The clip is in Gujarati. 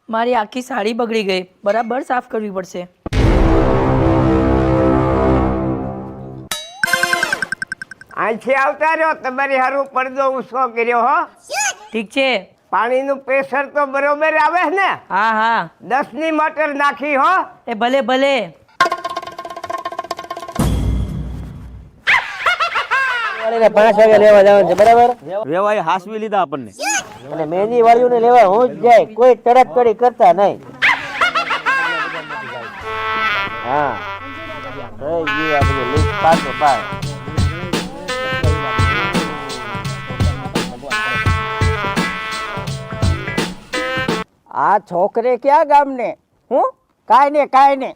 મારી આખી સાડી બગડી ગઈ, બરાબર સાફ કરવી પડશે. અહીંથી આવતા રહ્યો તમારી હારું પડદો ઊંચો કર્યો હો. ઠીક છે. પાણીનું પ્રેશર તો બરોબર આવે ને? હા હા. 10 ની મોટર નાખી હો. એ ભલે ભલે. વાળીને 5 વાગે લેવા જવાનું છે, બરાબર? વેવાઈ હાસવી લીધા આપણને. અને મહેંદી વાળીઓને લેવા હું જ જાય, કોઈ તરત કરી કરતા નહીં. હા થઈ ગયું આ બધું લીક પાછો પાડ. આ છોકરે ક્યાં ગામને હું કાંઈ ને